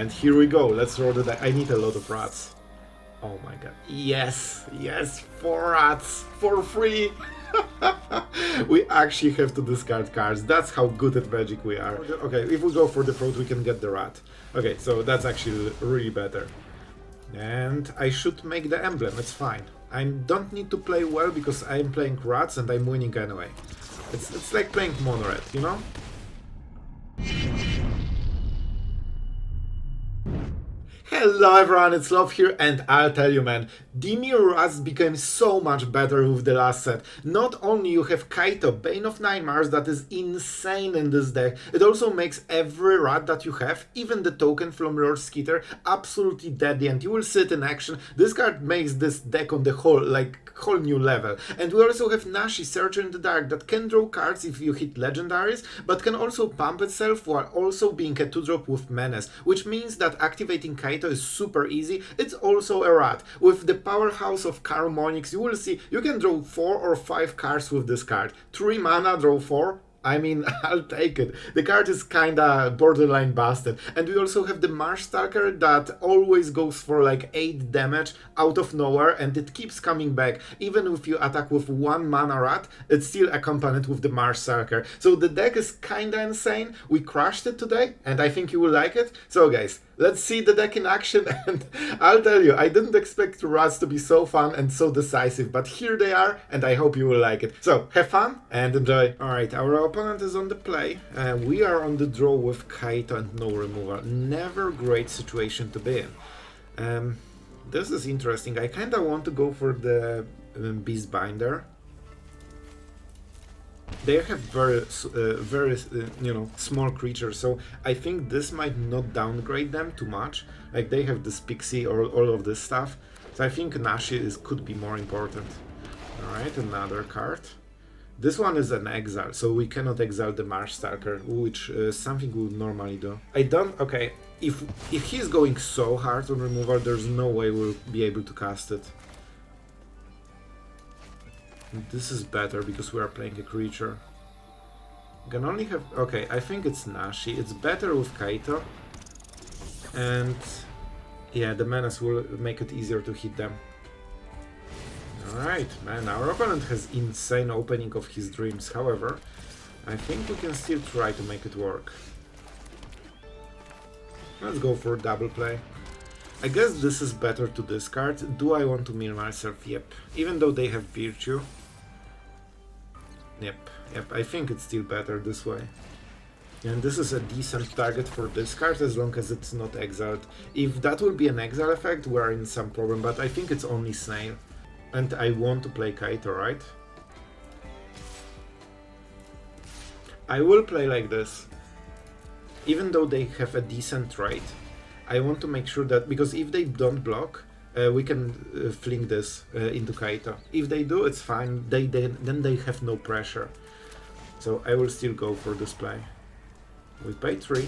And here we go, let's roll the deck. I need a lot of rats. Oh my god. Yes, yes, 4 rats for free. We actually have to discard cards. That's how good at Magic we are. Okay, if we go for the fruit, we can get the rat. Okay, so that's actually really better. And I should make the emblem, it's fine. I don't need to play well because I'm playing rats and I'm winning anyway. It's like playing mono red, you know? Hello everyone, it's Sloth here, and I'll tell you man, Dimir Rats became so much better with the last set. Not only you have Kaito, Bane of Nightmares, that is insane in this deck, it also makes every rat that you have, even the token from Lord Skitter, absolutely deadly, and you will see it in action. This card makes this deck on the whole, like, whole new level. And we also have Nashi, Searcher in the Dark, that can draw cards if you hit legendaries, but can also pump itself while also being a 2-drop with Menace, which means that activating Kaito is super easy. It's also a rat. With the powerhouse of Karumonix, you will see you can draw 4 or 5 cards with this card. 3 mana, draw 4. I mean, I'll take it. The card is kinda borderline busted. And we also have the Marshstalker that always goes for like 8 damage out of nowhere, and it keeps coming back. Even if you attack with 1 mana rat, it's still accompanied with the Marshstalker. So the deck is kinda insane. We crushed it today, and I think you will like it. So guys, let's see the deck in action, and I'll tell you, I didn't expect rats to be so fun and so decisive, but here they are, and I hope you will like it. So, have fun and enjoy. Alright, our opponent is on the play. We are on the draw with Kaito and no removal. Never great situation to be in. This is interesting. I kinda want to go for the Beastbinder. They have very you know, small creatures, so I think this might not downgrade them too much. Like, they have this Pixie or all of this stuff, so I think Nashi could be more important. Alright, another card. This one is an exile, so we cannot exile the Marshstalker, which is something we would normally do. I don't... okay, if he's going so hard on removal, there's no way we'll be able to cast it. This is better because we are playing a creature. We can only have... okay, I think it's Nashi. It's better with Kaito. And yeah, the Menace will make it easier to hit them. Alright, man, our opponent has insane opening of his dreams. However, I think we can still try to make it work. Let's go for double play. I guess this is better to discard. Do I want to mill myself? Yep. Even though they have Virtue. Yep, I think it's still better this way. And this is a decent target for this card as long as it's not exiled. If that will be an exile effect, we're in some problem, but I think it's only Snail. And I want to play Kaito, right? I will play like this. Even though they have a decent trade, I want to make sure that, because if they don't block, we can fling this into Kaito. If they do, it's fine. Then they have no pressure. So I will still go for this play. We pay 3.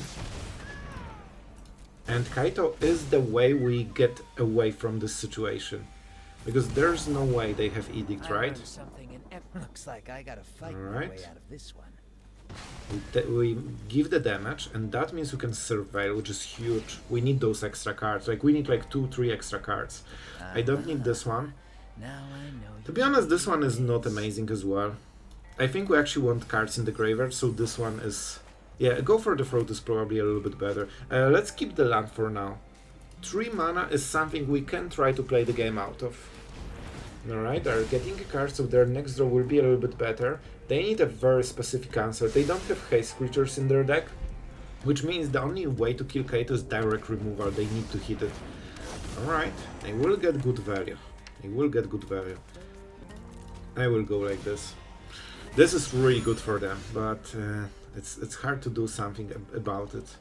And Kaito is the way we get away from this situation. Because there's no way they have Edict, right? Looks like I gotta fight my way out of this one. We give the damage, and that means we can surveil, which is huge. We need those extra cards. Like, we need like 2-3 extra cards. I don't need this one. Now I know. To be honest, this one is not amazing as well. I think we actually want cards in the graveyard, so this one is... yeah, go for the throat is probably a little bit better. Let's keep the land for now. 3 mana is something we can try to play the game out of. Alright, they're getting a card, so their next draw will be a little bit better. They need a very specific answer. They don't have haste creatures in their deck, which means the only way to kill Kaito is direct removal. They need to hit it. Alright, they will get good value. They will get good value. I will go like this. This is really good for them, but it's hard to do something about it.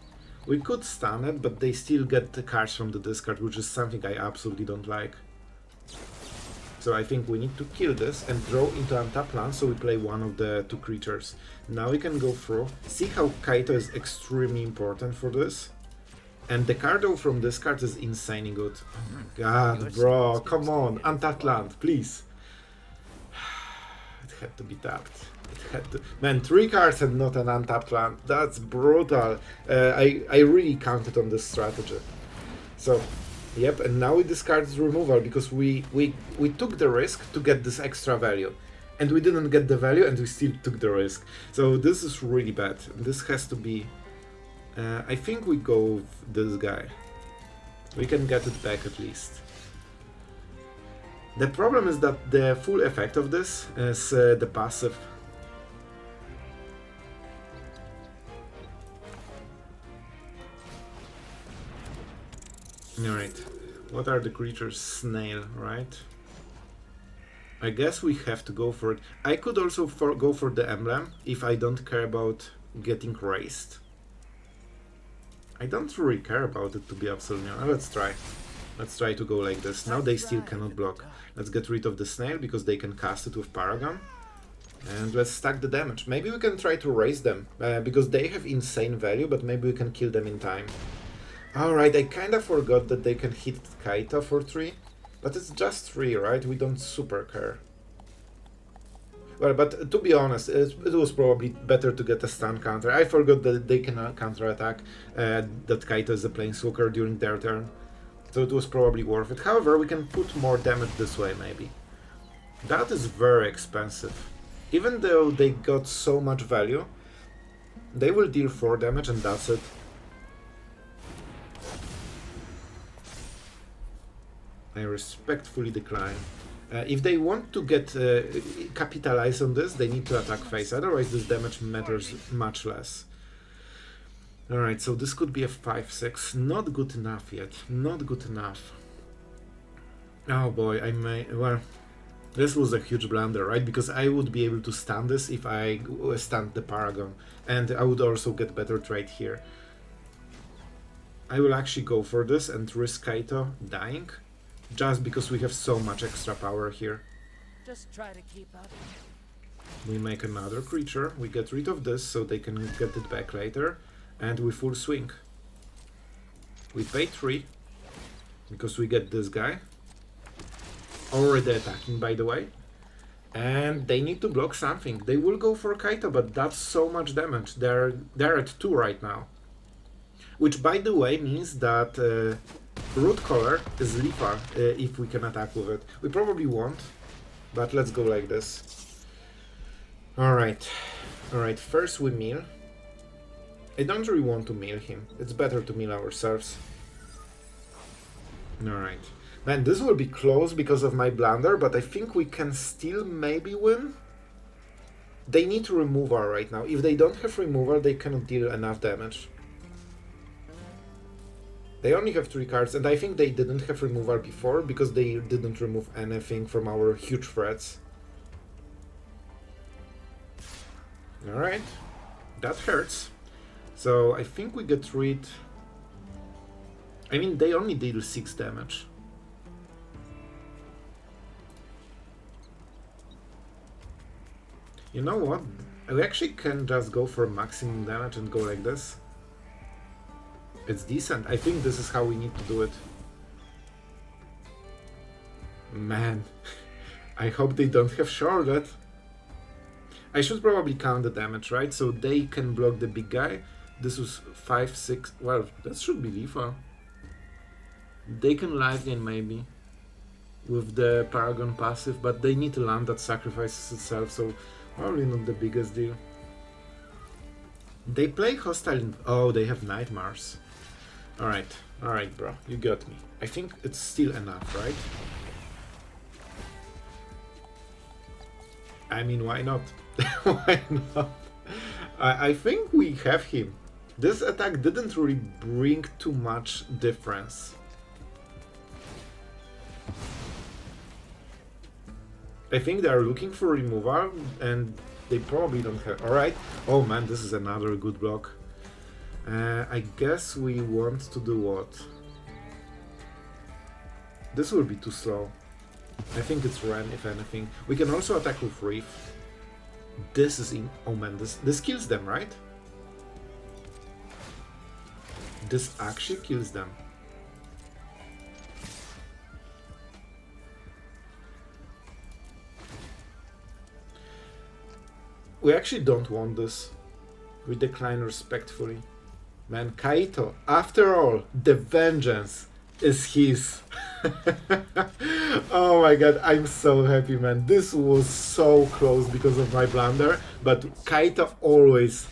We could stun it, but they still get the cards from the discard, which is something I absolutely don't like. So I think we need to kill this and draw into untapped land, so we play one of the 2 creatures. Now we can go through. See how Kaito is extremely important for this? And the card though from this card is insanely good. Oh my god, bro, come on, untapped land, please. It had to be tapped. It had to. Man, 3 cards and not an untapped land. That's brutal. I really counted on this strategy. So, yep, and now we discard this removal because we took the risk to get this extra value. And we didn't get the value and we still took the risk. So this is really bad. This has to be... I think we go with this guy. We can get it back at least. The problem is that the full effect of this is the passive. Alright, what are the creatures? Snail, right? I guess we have to go for it. I could also go for the emblem if I don't care about getting raised. I don't really care about it, to be absolutely honest. Let's try. Let's try to go like this. Now they still cannot block. Let's get rid of the snail because they can cast it with Paragon. And let's stack the damage. Maybe we can try to raise them because they have insane value, but maybe we can kill them in time. Alright, I kinda forgot that they can hit Kaito for 3. But it's just 3, right? We don't super care. Well, but to be honest, it was probably better to get a stun counter. I forgot that they can counter-attack, that Kaito is a Planeswalker during their turn. So it was probably worth it. However, we can put more damage this way, maybe. That is very expensive. Even though they got so much value, they will deal 4 damage and that's it. I respectfully decline. If they want to get capitalize on this, they need to attack face, otherwise this damage matters much less. Alright, so this could be a 5-6. Not good enough yet. Not good enough. Oh boy, I may... Well, this was a huge blunder, right? Because I would be able to stand this if I stand the Paragon. And I would also get better trade here. I will actually go for this and risk Kaito dying. Just because we have so much extra power here. Just try to keep up. We make another creature, we get rid of this so they can get it back later, and we full swing. We pay 3, because we get this guy. Already attacking, by the way. And they need to block something. They will go for Kaito, but that's so much damage. They're at 2 right now. Which, by the way, means that Rotcaller is lethal if we can attack with it. We probably won't, but let's go like this. Alright, first we mill. I don't really want to mill him. It's better to mill ourselves. Alright. Man, this will be close because of my blunder, but I think we can still maybe win. They need removal right now. If they don't have removal, they cannot deal enough damage. They only have 3 cards, and I think they didn't have removal before, because they didn't remove anything from our huge threats. Alright, that hurts. So I think we get rid... I mean, they only deal 6 damage. You know what? I actually can just go for maximum damage and go like this. It's decent. I think this is how we need to do it. Man, I hope they don't have shorted. I should probably count the damage, right? So they can block the big guy. This was 5, 6... Well, that should be lethal. They can live gain maybe with the Paragon passive, but they need a land that sacrifices itself, so probably not the biggest deal. They play hostile... Oh, they have Nightmares. Alright, bro, you got me. I think it's still enough, right? I mean, why not? Why not? I think we have him. This attack didn't really bring too much difference. I think they are looking for removal, and they probably don't have... Alright. Oh man, this is another good block. I guess we want to do what? This will be too slow. I think it's Vren, if anything. We can also attack with Reef. This is in... Oh man, this kills them, right? This actually kills them. We actually don't want this. We decline respectfully. Man, Kaito, after all, the vengeance is his. Oh my god, I'm so happy, man. This was so close because of my blunder, but Kaito always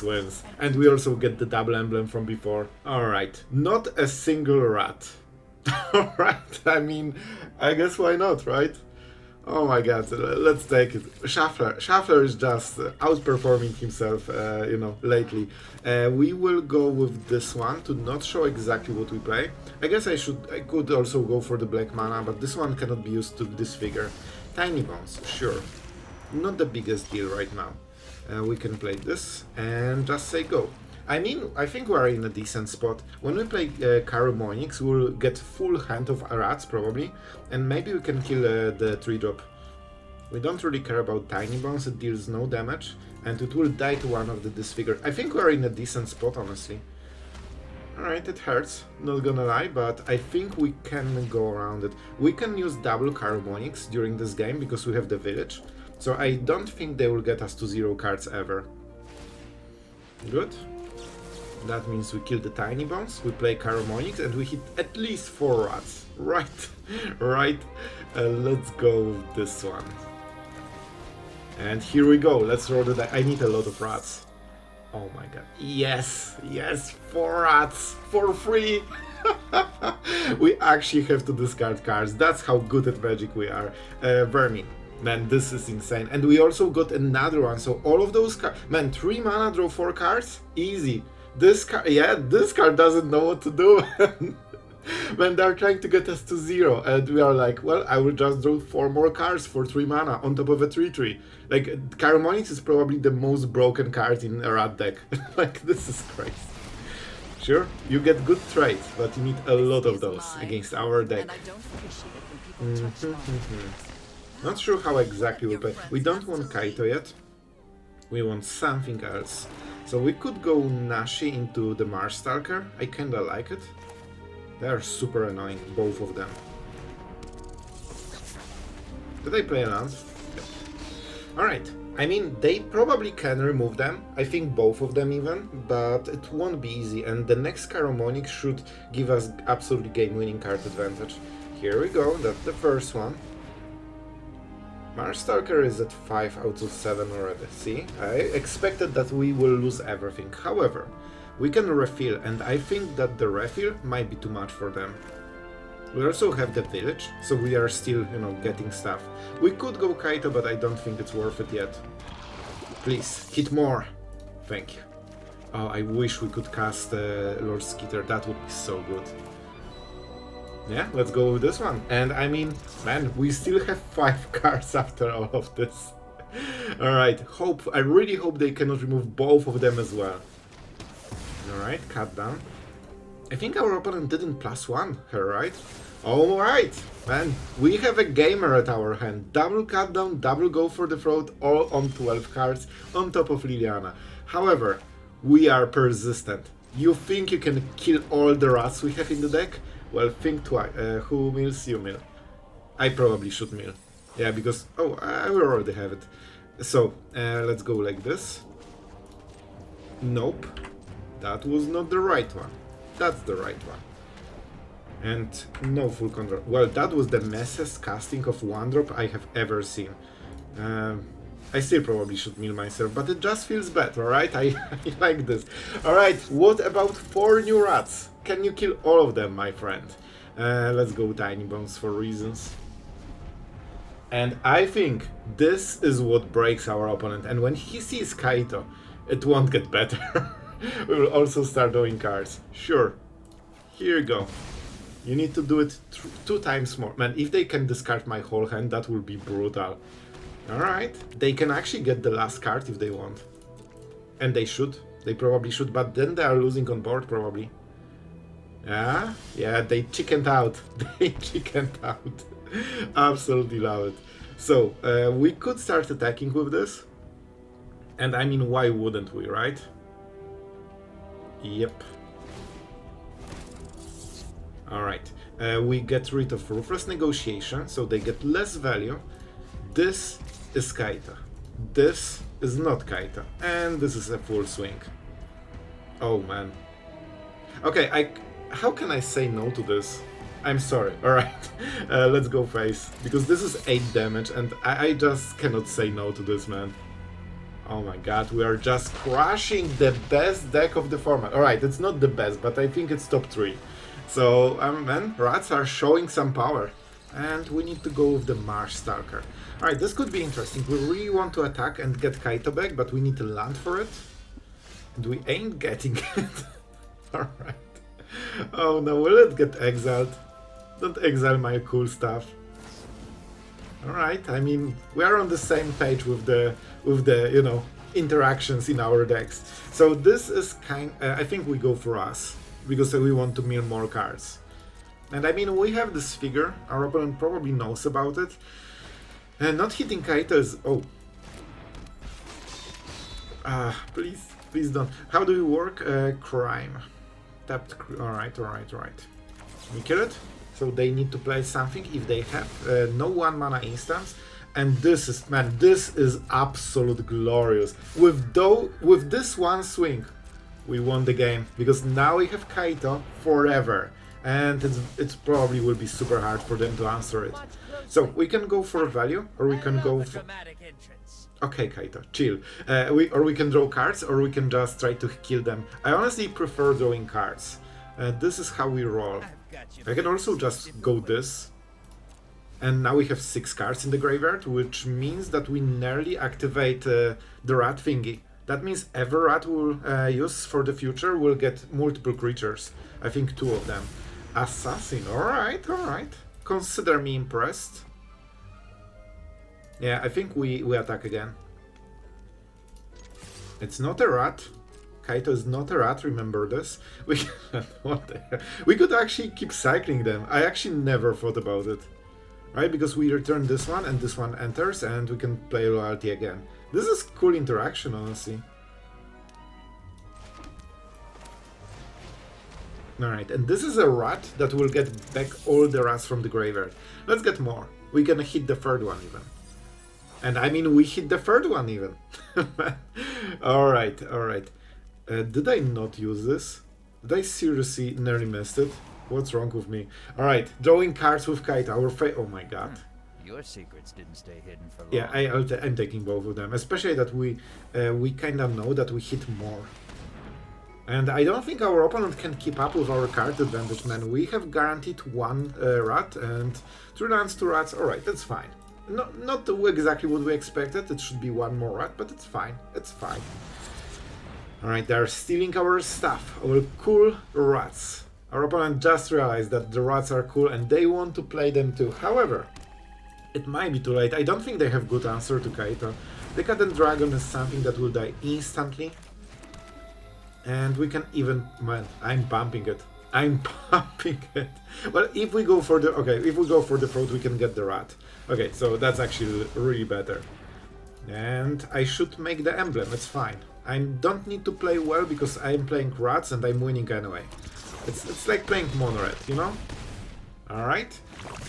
wins. And we also get the double emblem from before. Alright, not a single rat. Alright, I mean, I guess why not, right? Oh my god, let's take it. Shuffler is just outperforming himself, you know, lately. We will go with this one to not show exactly what we play. I guess I could also go for the black mana, but this one cannot be used to disfigure. Tiny bones, sure. Not the biggest deal right now. We can play this and just say go. I mean, I think we are in a decent spot. When we play Karumonix, we'll get full hand of rats probably, and maybe we can kill the 3-drop. We don't really care about Tiny Bones, it deals no damage, and it will die to one of the Disfigure. I think we are in a decent spot, honestly. Alright, it hurts, not gonna lie, but I think we can go around it. We can use double Karumonix during this game because we have the village, so I don't think they will get us to 0 cards ever. Good. That means we kill the Tiny Bones, we play Karumonix, and we hit at least 4 rats. Right, right. Let's go with this one. And here we go, let's roll the die. I need a lot of rats. Oh my god. Yes, yes, 4 rats for free. We actually have to discard cards. That's how good at Magic we are. Vermin. Man, this is insane. And we also got another one, so all of those cards... Man, 3 mana, draw 4 cards? Easy. This card, yeah, this card doesn't know what to do. When they're trying to get us to 0, and we are like, well, I will just draw 4 more cards for 3 mana on top of a 3/3. Like, Karumonix is probably the most broken card in a rat deck. Like, this is crazy. Sure, you get good trades, but you need a lot of those against our deck. Not sure how exactly we play. We don't want Kaito yet. We want something else. So we could go Nashi into the Marshstalker. I kinda like it. They are super annoying, both of them. Did I play land? Yep. Alright, I mean, they probably can remove them. I think both of them even, but it won't be easy, and the next Karumonix should give us absolutely game-winning card advantage. Here we go, that's the first one. Marshstalker is at 5 out of 7 already, see? I expected that we will lose everything, however, we can refill, and I think that the refill might be too much for them. We also have the village, so we are still, you know, getting stuff. We could go Kaito, but I don't think it's worth it yet. Please, hit more! Thank you. Oh, I wish we could cast Lord Skitter, that would be so good. Yeah, let's go with this one. And I mean, man, we still have 5 cards after all of this. Alright, I really hope they cannot remove both of them as well. Alright, cut down. I think our opponent didn't +1 her, right? Alright, man, we have a gamer at our hand. Double cut down, double go for the throat, all on 12 cards on top of Liliana. However, we are persistent. You think you can kill all the rats we have in the deck? Well, think twice. Who mills? You mill. I probably should mill. Yeah, because... Oh, I will already have it. So, let's go like this. Nope. That was not the right one. That's the right one. And no full control. Well, that was the messiest casting of 1-drop I have ever seen. I still probably should mill myself, but it just feels better, alright? I like this. Alright, what about 4 new rats? Can you kill all of them, my friend? Let's go Tiny Bones for reasons. And I think this is what breaks our opponent. And when he sees Kaito, it won't get better. We will also start drawing cards. Sure. Here you go. You need to do it 2 times more. Man, if they can discard my whole hand, that will be brutal. Alright. They can actually get the last card if they want. And they should. They probably should, but then they are losing on board, probably. Yeah, they chickened out. They chickened out. Absolutely love it. So, we could start attacking with this. And I mean, why wouldn't we, right? Yep. Alright. We get rid of Ruthless Negotiation, so they get less value. This is Kaito. This is not Kaito, and this is a full swing. Oh man. Okay, how can I say no to this? I'm sorry. Alright, let's go face, because this is 8 damage, and I just cannot say no to this, man. Oh my god, we are just crushing the best deck of the format. Alright, it's not the best, but I think it's top 3. So, man, rats are showing some power. And we need to go with the Marshstalker. Alright, this could be interesting. We really want to attack and get Kaito back, but we need to land for it. And we ain't getting it. Alright. Oh no, will it get exiled? Don't exile my cool stuff. Alright, I mean, we are on the same page with the you know, interactions in our decks. So this is I think we go for us, because we want to mill more cards. And I mean, we have this figure, our opponent probably knows about it. And not hitting Kaito is... oh. Please don't. How do you work? Crime. Tapped... alright. We kill it. So they need to play something if they have no 1 mana instance. And this is, man, this is absolute glorious. With this one swing, we won the game. Because now we have Kaito forever. And it probably will be super hard for them to answer it. So we can go for value, or we can go for... okay, Kaito, chill. Or we can draw cards, or we can just try to kill them. I honestly prefer drawing cards. This is how we roll. I can also just go this. And now we have 6 cards in the graveyard, which means that we nearly activate the rat thingy. That means every rat we'll use for the future will get multiple creatures. I think 2 of them. Assassin, alright. Consider me impressed. Yeah, I think we attack again. It's not a rat. Kaito is not a rat, remember this. What the hell? We could actually keep cycling them. I actually never thought about it. Right, because we return this one and this one enters and we can play loyalty again. This is cool interaction, honestly. Alright, and this is a rat that will get back all the rats from the graveyard. Let's get more. We can hit the 3rd one even. And I mean, we hit the 3rd one even. Alright. Did I not use this? Did I seriously nearly missed it? What's wrong with me? Alright, drawing cards with Kaito. Oh my god. Your secrets didn't stay hidden for long. Yeah, I'm taking both of them. Especially that we kind of know that we hit more. And I don't think our opponent can keep up with our card advantage, man. We have guaranteed 1 rat and 3 lands, 2 rats. Alright, that's fine. Not exactly what we expected. It should be 1 more rat, but it's fine. It's fine. Alright, they're stealing our stuff. Our cool rats. Our opponent just realized that the rats are cool and they want to play them too. However, it might be too late. I don't think they have good answer to Kaito. The Cat and Dragon is something that will die instantly. And we can even... man, I'm pumping it. Well, if we go for the... okay, if we go for the throat, we can get the rat. Okay, so that's actually really better. And I should make the emblem, it's fine. I don't need to play well because I'm playing rats and I'm winning anyway. It's like playing mono-red, you know? Alright.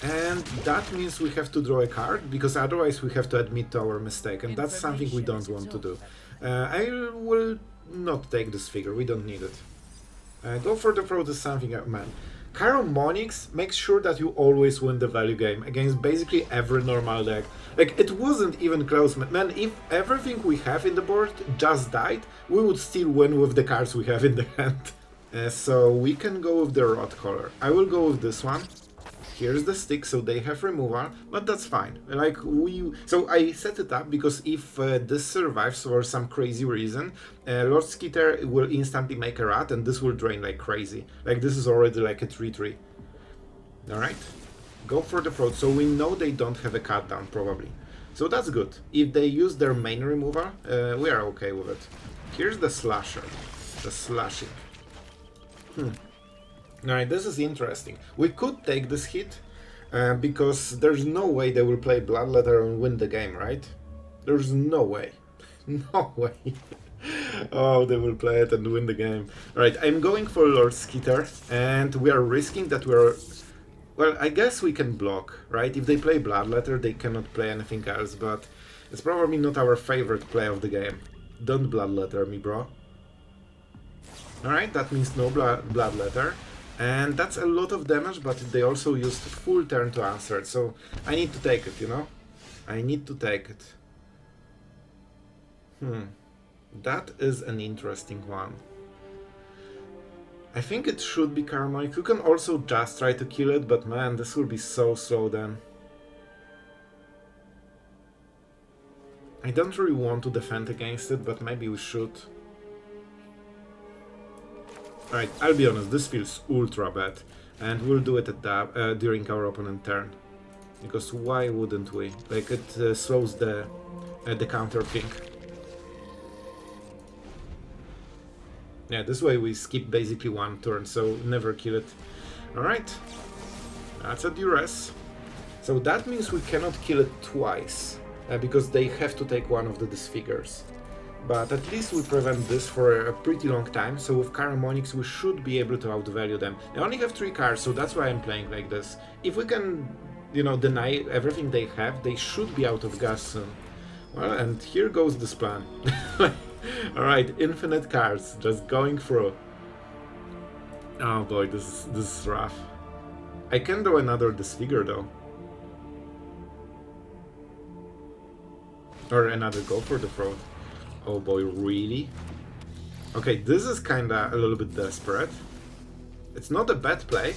And that means we have to draw a card, because otherwise we have to admit to our mistake, and that's something we don't want to do. I will not take this figure, we don't need it. Go for the throat is something, man. Karumonix makes sure that you always win the value game against basically every normal deck. Like, it wasn't even close, man. If everything we have in the board just died, we would still win with the cards we have in the hand. So we can go with the Rotcaller. I will go with this one. Here's the stick, so they have removal, but that's fine. Like, so I set it up because if this survives for some crazy reason, Lord Skitter will instantly make a rat and this will drain like crazy. Like, this is already like a 3-3. Alright, go for the throat. So we know they don't have a cut down probably. So that's good. If they use their main removal, we are okay with it. Here's the slasher, the slashing. Alright, this is interesting. We could take this hit, because there's no way they will play Bloodletter and win the game, right? There's no way. No way. Oh, they will play it and win the game. Alright, I'm going for Lord Skitter, and we are risking that we're... well, I guess we can block, right? If they play Bloodletter, they cannot play anything else, but It's probably not our favorite play of the game. Don't bloodletter me, bro. Alright, that means no bloodletter. And that's a lot of damage, but they also used full turn to answer it, so I need to take it, you know? I need to take it. That is an interesting one. I think it should be Karumonix. You can also just try to kill it, but man, this will be so slow then. I don't really want to defend against it, but maybe we should. Alright, I'll be honest, this feels ultra bad. And we'll do it at during our opponent turn. Because why wouldn't we? Like, it slows the counter thing. Yeah, this way we skip basically one turn, so never kill it. Alright, that's a duress. So that means we cannot kill it twice, because they have to take one of the disfigures. But at least we prevent this for a pretty long time, so with Karumonix we should be able to outvalue them. They only have 3 cards, so that's why I'm playing like this. If we can, you know, deny everything they have, they should be out of gas soon. Well, and here goes this plan. Alright, infinite cards, just going through. Oh boy, this is rough. I can do another Disfigure though. Or another Go for the Throat. Oh boy, really? Okay, this is kinda a little bit desperate. It's not a bad play,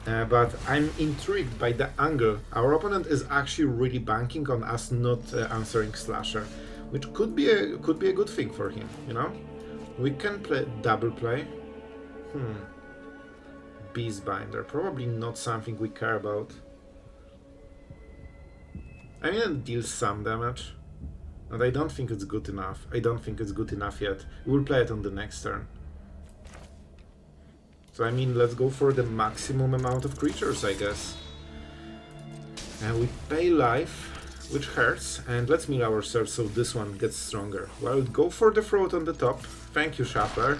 but I'm intrigued by the angle. Our opponent is actually really banking on us not answering Slasher, which could be a good thing for him, you know? We can play double play. Beastbinder, probably not something we care about. I mean, it deals some damage, but I don't think it's good enough. I don't think it's good enough yet. We'll play it on the next turn. So I mean, let's go for the maximum amount of creatures, I guess. And we pay life, which hurts, and let's mill ourselves so this one gets stronger. Well, go for the throat on the top. Thank you, Shuffler.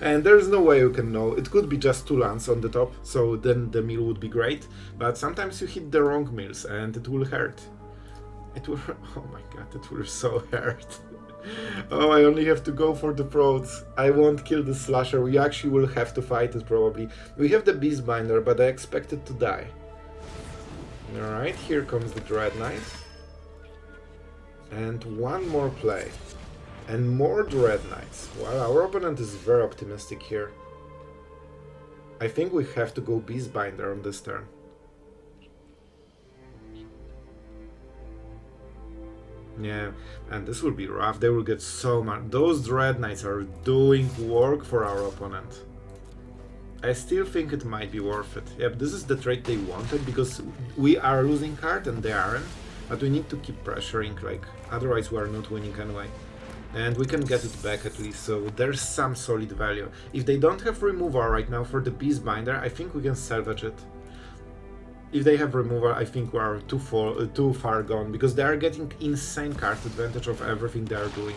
And there's no way you can know. It could be just 2 lands on the top, so then the mill would be great. But sometimes you hit the wrong mills and it will hurt. It will... Oh my god, it will so hurt. Oh, I only have to go for the throats. I won't kill the Slasher. We actually will have to fight it probably. We have the Beastbinder, but I expect it to die. Alright, here comes the Dread Knight. And one more play. And more Dread Knights. Well, our opponent is very optimistic here. I think we have to go Beastbinder on this turn. Yeah, and this will be rough. They will get so much. Those Dread Knights are doing work for our opponent. I still think it might be worth it. Yep, this is the trade they wanted, because we are losing card and they aren't. But we need to keep pressuring, like, otherwise we are not winning anyway. And we can get it back at least, so there's some solid value. If they don't have removal right now for the Beastbinder, I think we can salvage it. If they have removal, I think we are too far gone, because they are getting insane card advantage of everything they are doing.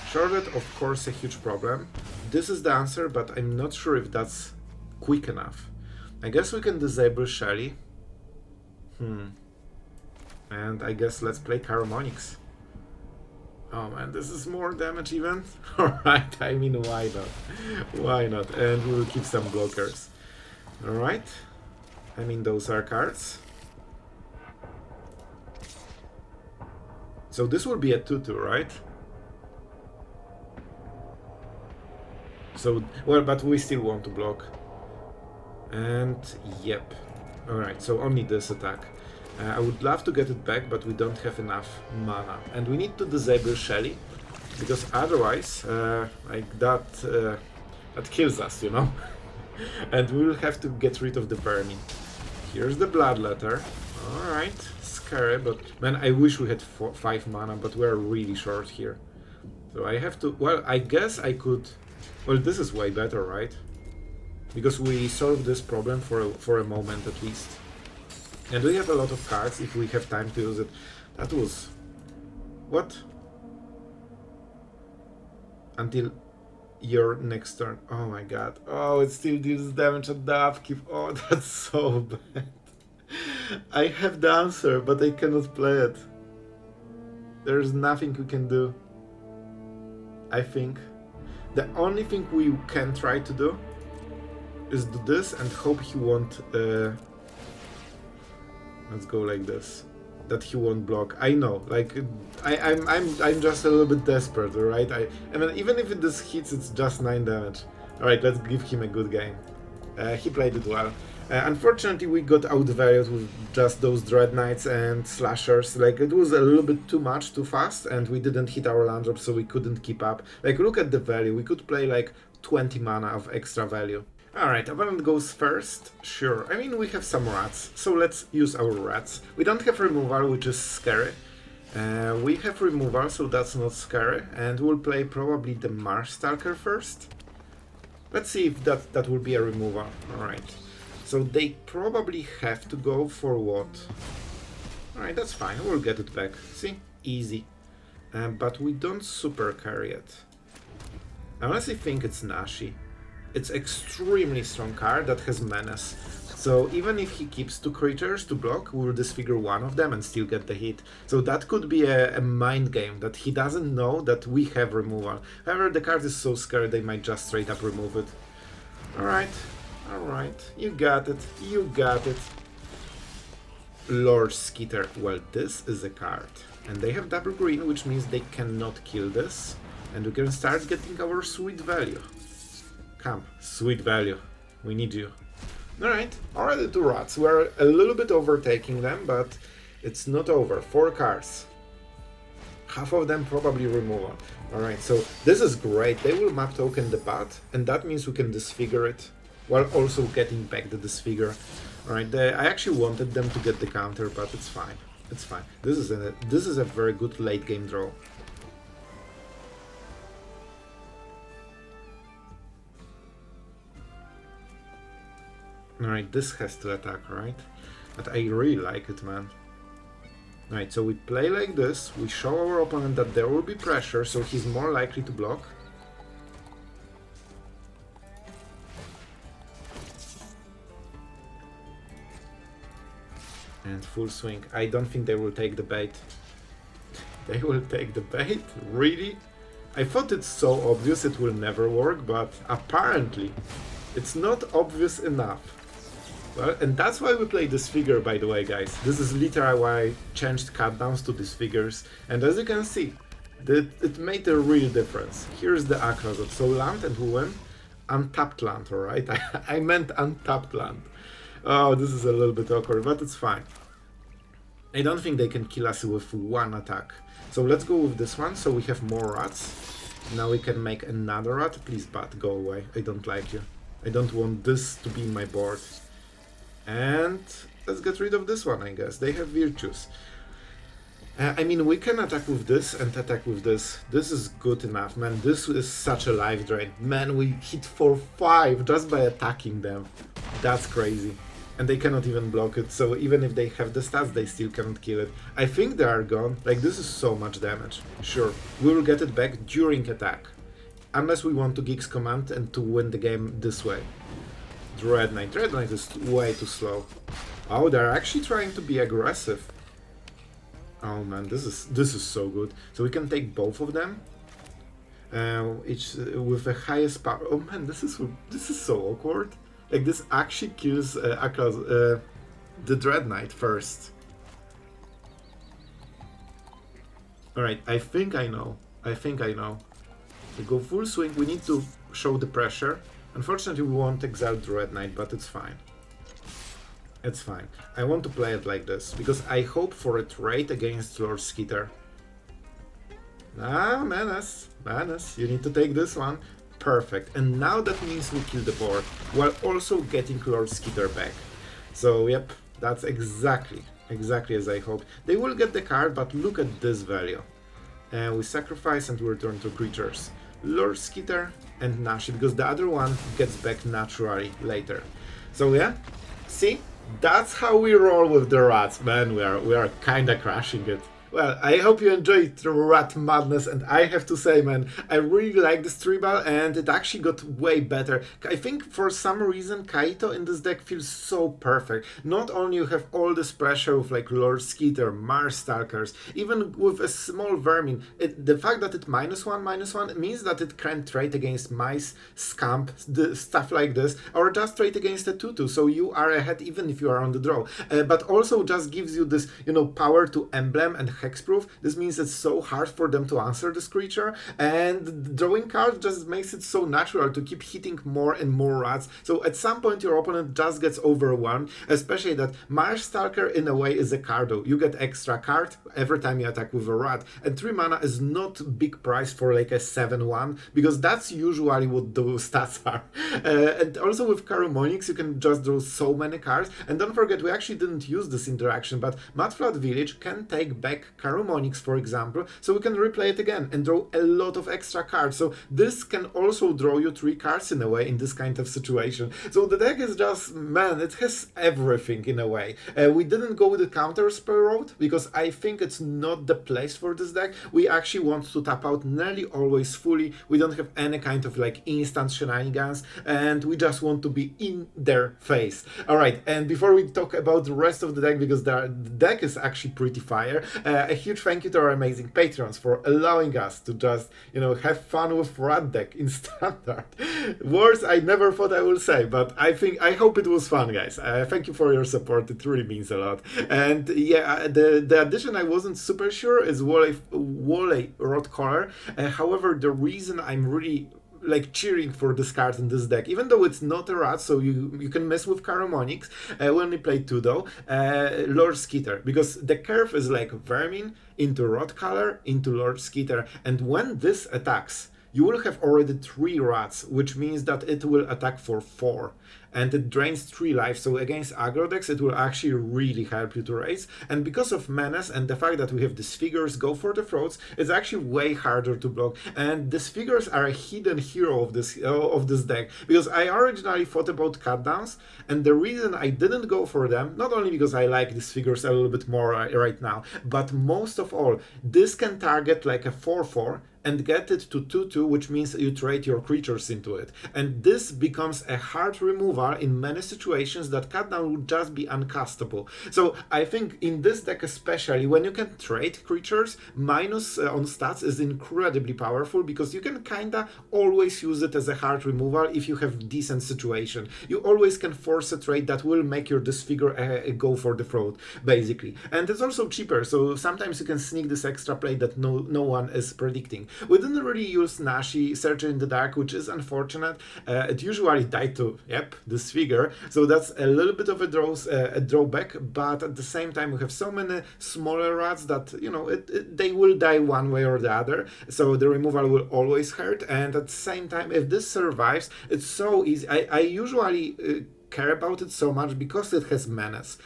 Shorted, of course, a huge problem. This is the answer, but I'm not sure if that's quick enough. I guess we can disable Shelly. And I guess let's play Karumonix. Oh man, this is more damage even? Alright, I mean, why not? Why not? And we will keep some blockers. Alright. I mean, those are cards. So this will be a 2-2, right? So, well, but we still want to block. And, yep. Alright, so only this attack. I would love to get it back, but we don't have enough mana. And we need to disable Shelly, because otherwise, like that kills us, you know? And we will have to get rid of the vermin. Here's the Bloodletter. Alright, scary, but man, I wish we had 5 mana, but we're really short here. So I have to, well, I guess I could, well, this is way better, right? Because we solved this problem for a moment at least. And we have a lot of cards if we have time to use it. That was... What? Until your next turn. Oh my god. Oh, it still deals damage at the upkeep. Oh, that's so bad. I have the answer, but I cannot play it. There's nothing we can do. I think the only thing we can try to do is do this and hope he won't. Let's go like this. That he won't block. I know, like I'm just a little bit desperate, alright? I mean, even if this hits, it's just 9 damage. Alright, let's give him a good game. He played it well. Unfortunately, we got outvalued with just those Dread Knights and Slashers. Like, it was a little bit too much, too fast, and we didn't hit our land drop, so we couldn't keep up. Like, look at the value. We could play like 20 mana of extra value. Alright, opponent goes first. Sure. I mean, we have some rats, so let's use our rats. We don't have removal, which is scary. We have removal, so that's not scary. And we'll play probably the Marshstalker first. Let's see if that will be a removal. Alright. So they probably have to go for what? Alright, that's fine. We'll get it back. See? Easy. But we don't super carry it. I honestly think it's Nashi. It's extremely strong card that has menace. So even if he keeps 2 creatures to block, we'll disfigure one of them and still get the hit. So that could be a mind game, that he doesn't know that we have removal. However, the card is so scary they might just straight up remove it. Alright, alright, you got it, you got it. Lord Skitter, well, this is a card. And they have double green, which means they cannot kill this. And we can start getting our sweet value. Come, sweet value. We need you. Alright, already 2 rats. We're a little bit overtaking them, but it's not over. 4 cards. Half of them probably removal. Alright, so this is great. They will map token the bat, and that means we can disfigure it, while also getting back the disfigure. Alright, I actually wanted them to get the counter, but it's fine. It's fine. This is a very good late game draw. Alright, this has to attack, right? But I really like it, man. Alright, so we play like this, we show our opponent that there will be pressure, so he's more likely to block. And full swing. I don't think they will take the bait. They will take the bait? Really? I thought it's so obvious it will never work, but apparently it's not obvious enough. Well, and that's why we play Disfigure, by the way, guys. This is literally why I changed cutdowns to Disfigures. And as you can see, it made a real difference. Here's the Acrosot. So land and we win. Untapped land, alright? I meant untapped land. Oh, this is a little bit awkward, but it's fine. I don't think they can kill us with 1 attack. So let's go with this one, so we have more rats. Now we can make another rat. Please, bat, go away. I don't like you. I don't want this to be in my board. And let's get rid of this one, I guess. They have virtues. I mean, we can attack with this and attack with this. This is good enough, man. This is such a life drain. Man, we hit for 5 just by attacking them. That's crazy. And they cannot even block it, so even if they have the stats, they still cannot kill it. I think they are gone. Like, this is so much damage. Sure, we will get it back during attack. Unless we want to Geeks Command and to win the game this way. Dread Knight. Dread Knight is way too slow. Oh, they're actually trying to be aggressive. Oh man, this is so good. So we can take both of them. Each with the highest power. Oh man, this is so awkward. Like, this actually kills the Dread Knight first. Alright, I think I know. We go full swing, we need to show the pressure. Unfortunately, we won't exile Dread Knight, but it's fine. It's fine. I want to play it like this, because I hope for a trade against Lord Skitter. Ah, Menace. Menace, you need to take this one. Perfect. And now that means we kill the board, while also getting Lord Skitter back. So, yep, that's exactly as I hoped. They will get the card, but look at this value. We sacrifice and we return 2 creatures. Lord Skitter and Nashi, because the other one gets back naturally later. So yeah, see, that's how we roll with the rats, man. We are kinda crashing it. Well, I hope you enjoyed Rat Madness, and I have to say, man, I really like this tribal, and it actually got way better. I think for some reason Kaito in this deck feels so perfect. Not only you have all this pressure with like Lord Skitter, Marshstalkers, even with a small Vermin, the fact that it -1/-1 means that it can trade against Mice, Scamp, stuff like this, or just trade against a 2/2, so you are ahead even if you are on the draw. But also just gives you this, power to Emblem and Hexproof. This means it's so hard for them to answer this creature, and drawing cards just makes it so natural to keep hitting more and more rats. So at some point your opponent just gets overwhelmed, especially that Marshstalker in a way is a cardo. You get extra card every time you attack with a rat, and 3 mana is not big price for like a 7/1, because that's usually what those stats are. And also with Karumonix you can just draw so many cards, and don't forget we actually didn't use this interaction, but Mudflat Village can take back Karumonix, for example, so we can replay it again and draw a lot of extra cards. So this can also draw you 3 cards in a way in this kind of situation. So the deck is just, man, it has everything in a way. We didn't go with the counter spell route because I think it's not the place for this deck. We actually want to tap out nearly always fully. We don't have any kind of like instant shenanigans, and we just want to be in their face. Alright, and before we talk about the rest of the deck, because the deck is actually pretty fire, a huge thank you to our amazing patrons for allowing us to just, have fun with Rat deck in Standard. Words I never thought I would say, but I hope it was fun, guys. Thank you for your support, it really means a lot. And yeah, the addition I wasn't super sure is Valley Rotcaller. However, the reason I'm really like cheering for this card in this deck, even though it's not a rat, so you can mess with Karumonix. We only play 2 though. Lord Skitter, because the curve is like Vermin into Rotcaller into Lord Skitter, and when this attacks, you will have already 3 rats, which means that it will attack for 4. And it drains 3 life, so against aggro decks it will actually really help you to raise. And because of Menace and the fact that we have Disfigures go for the throats, it's actually way harder to block. And Disfigures are a hidden hero of this deck, because I originally thought about cutdowns, and the reason I didn't go for them, not only because I like Disfigures a little bit more right now, but most of all, this can target like a 4/4 and get it to 2/2, which means you trade your creatures into it. And this becomes a hard removal in many situations that cutdown would just be uncastable. So I think in this deck especially, when you can trade creatures, minus on stats is incredibly powerful, because you can kinda always use it as a hard removal if you have decent situation. You always can force a trade that will make your Disfigure go for the throat, basically. And it's also cheaper, so sometimes you can sneak this extra play that no one is predicting. We didn't really use Nashi, Searcher in the Dark, which is unfortunate. It usually died to, Disfigure, so that's a little bit of a drawback, but at the same time we have so many smaller rats that, they will die one way or the other, so the removal will always hurt, and at the same time, if this survives, it's so easy. I usually care about it so much because it has Menace,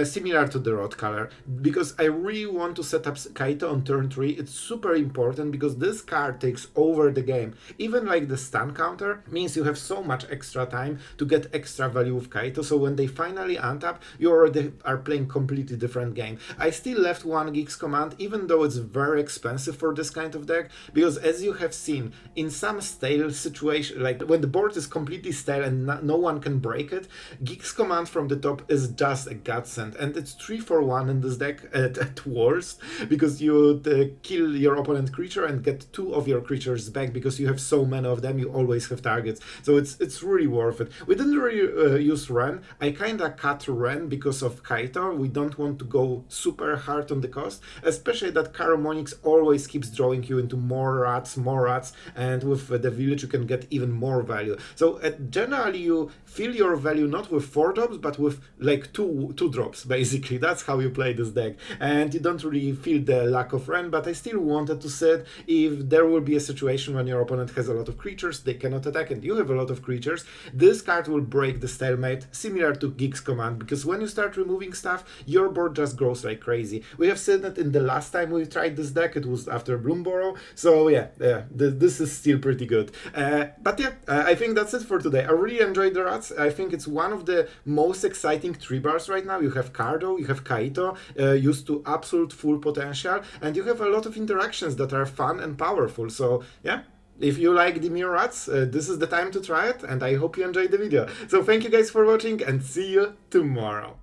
similar to the Rotcaller, because I really want to set up Kaito on turn 3. It's super important because this card takes over the game. Even like the stun counter means you have so much extra time to get extra value with Kaito, so when they finally untap, you already are playing completely different game. I still left 1 Geeks command, even though it's very expensive for this kind of deck, because as you have seen, in some stale situation, like when the board is completely stale and no one can break it, Geeks command from the top is just a godsend, and it's 3/1 in this deck at worst, because you kill your opponent creature and get 2 of your creatures back, because you have so many of them, you always have targets, so it's really worth it. We didn't really use Ren. I kinda cut Ren because of Kaito. We don't want to go super hard on the cost, especially that Karumonix always keeps drawing you into more rats, and with the village you can get even more value. So generally you feel your value not with 4 drops, but with like two drops, basically. That's how you play this deck, and you don't really feel the lack of Ren, but I still wanted to set, if there will be a situation when your opponent has a lot of creatures, they cannot attack, and you have a lot of creatures, this card will break the stalemate, similar to Geeks command, because when you start removing stuff, your board just grows like crazy. We have seen that in the last time we tried this deck, it was after Bloomborough, so this is still pretty good. But yeah, I think that's it for today. I really enjoyed the rats. I think it's one of the most exciting 3-bars right now. You have Cardo, you have Kaito, used to absolute full potential, and you have a lot of interactions that are fun and powerful. So yeah, if you like Dimir Rats, this is the time to try it, and I hope you enjoyed the video. So thank you guys for watching, and see you tomorrow.